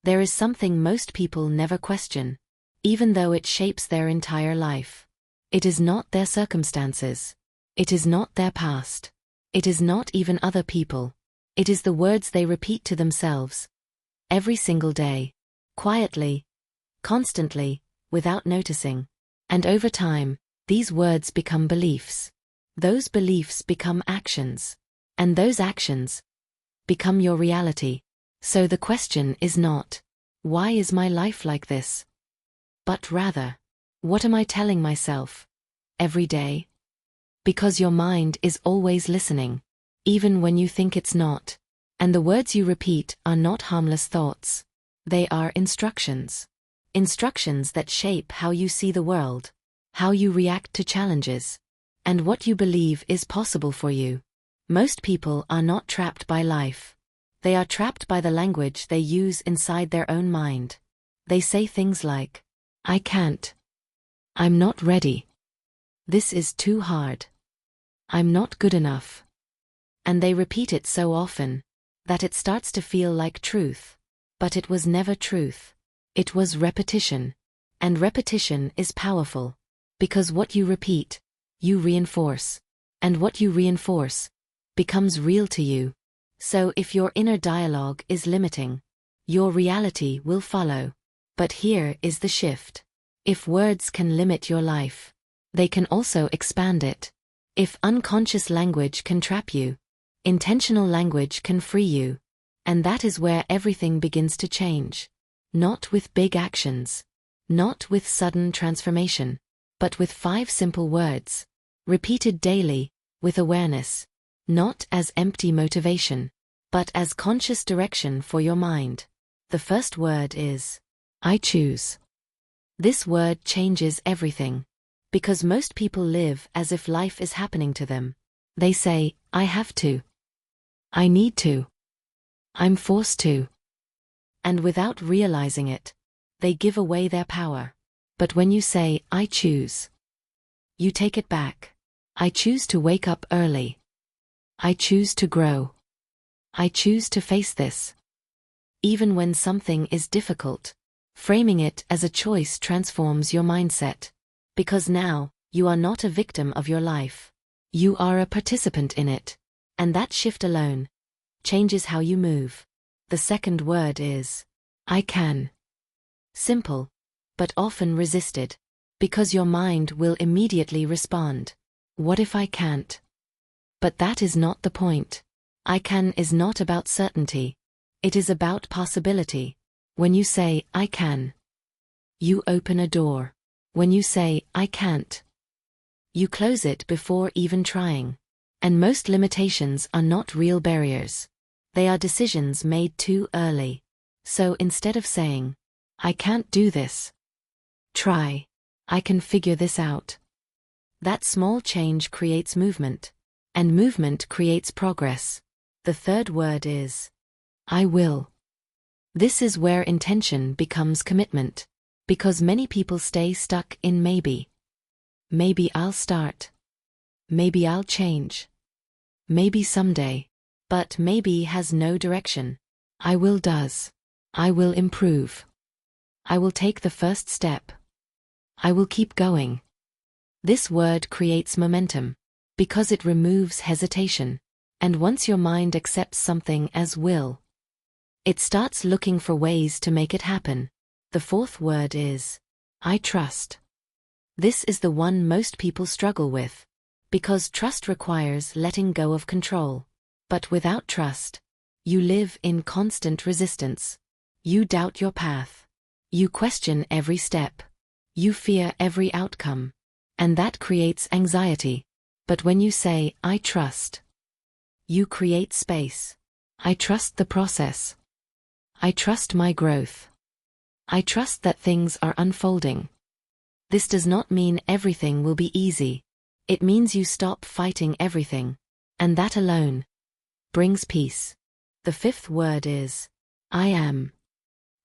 There is something most people never question, even though it shapes their entire life. It is not their circumstances. It is not their past. It is not even other people. It is the words they repeat to themselves. Every single day. Quietly. Constantly. Without noticing. And over time, these words become beliefs. Those beliefs become actions. And those actions become your reality. So the question is not, why is my life like this? But rather, what am I telling myself every day? Because your mind is always listening, even when you think it's not. And the words you repeat are not harmless thoughts. They are instructions. Instructions that shape how you see the world, how you react to challenges, and what you believe is possible for you. Most people are not trapped by life. They are trapped by the language they use inside their own mind. They say things like, I can't. I'm not ready. This is too hard. I'm not good enough. And they repeat it so often that it starts to feel like truth. But it was never truth. It was repetition. And repetition is powerful. Because what you repeat, you reinforce. And what you reinforce becomes real to you. So if your inner dialogue is limiting, your reality will follow. But here is the shift. If words can limit your life, they can also expand it. If unconscious language can trap you, intentional language can free you. And that is where everything begins to change. Not with big actions. Not with sudden transformation. But with 5 simple words. Repeated daily, with awareness. Not as empty motivation, but as conscious direction for your mind. The first word is, I choose. This word changes everything. Because most people live as if life is happening to them. They say, I have to. I need to. I'm forced to. And without realizing it, they give away their power. But when you say, I choose, you take it back. I choose to wake up early. I choose to grow. I choose to face this. Even when something is difficult, framing it as a choice transforms your mindset. Because now, you are not a victim of your life. You are a participant in it. And that shift alone changes how you move. The second word is, I can. Simple, but often resisted. Because your mind will immediately respond. What if I can't? But that is not the point. I can is not about certainty. It is about possibility. When you say, I can, you open a door. When you say, I can't, you close it before even trying. And most limitations are not real barriers. They are decisions made too early. So instead of saying, I can't do this, try, I can figure this out. That small change creates movement. And movement creates progress. The third word is, I will. This is where intention becomes commitment. Because many people stay stuck in maybe. Maybe I'll start. Maybe I'll change. Maybe someday. But maybe has no direction. I will does. I will improve. I will take the first step. I will keep going. This word creates momentum. Because it removes hesitation. And once your mind accepts something as will, it starts looking for ways to make it happen. The fourth word is, I trust. This is the one most people struggle with. Because trust requires letting go of control. But without trust, you live in constant resistance. You doubt your path. You question every step. You fear every outcome. And that creates anxiety. But when you say, I trust, you create space. I trust the process. I trust my growth. I trust that things are unfolding. This does not mean everything will be easy. It means you stop fighting everything. And that alone brings peace. The fifth word is, I am.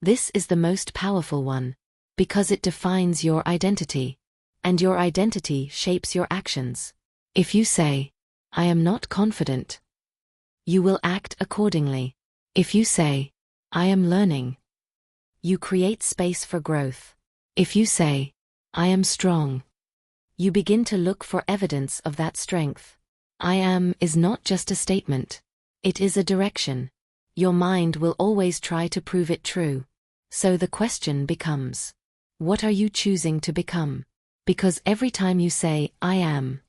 This is the most powerful one. Because it defines your identity. And your identity shapes your actions. If you say, I am not confident, you will act accordingly. If you say, I am learning, you create space for growth. If you say, I am strong, you begin to look for evidence of that strength. I am is not just a statement. It is a direction. Your mind will always try to prove it true. So the question becomes, what are you choosing to become? Because every time you say, I am,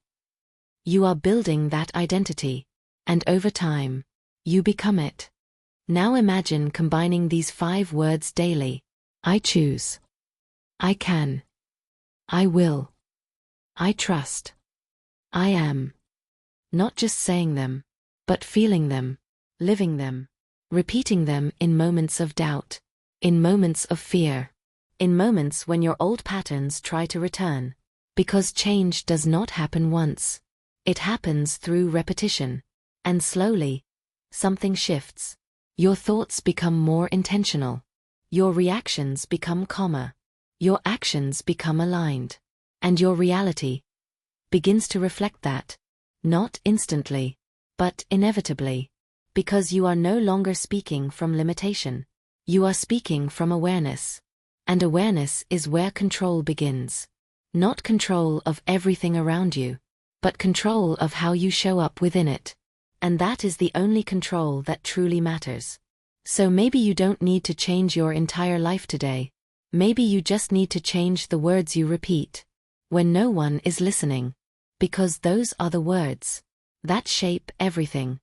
you are building that identity. And over time, you become it. Now imagine combining these 5 words daily. I choose. I can. I will. I trust. I am. Not just saying them, but feeling them, living them, repeating them in moments of doubt, in moments of fear, in moments when your old patterns try to return. Because change does not happen once. It happens through repetition. And slowly, something shifts. Your thoughts become more intentional. Your reactions become calmer. Your actions become aligned. And your reality begins to reflect that. Not instantly, but inevitably. Because you are no longer speaking from limitation. You are speaking from awareness. And awareness is where control begins. Not control of everything around you, but control of how you show up within it. And that is the only control that truly matters. So maybe you don't need to change your entire life today. Maybe you just need to change the words you repeat when no one is listening. Because those are the words that shape everything.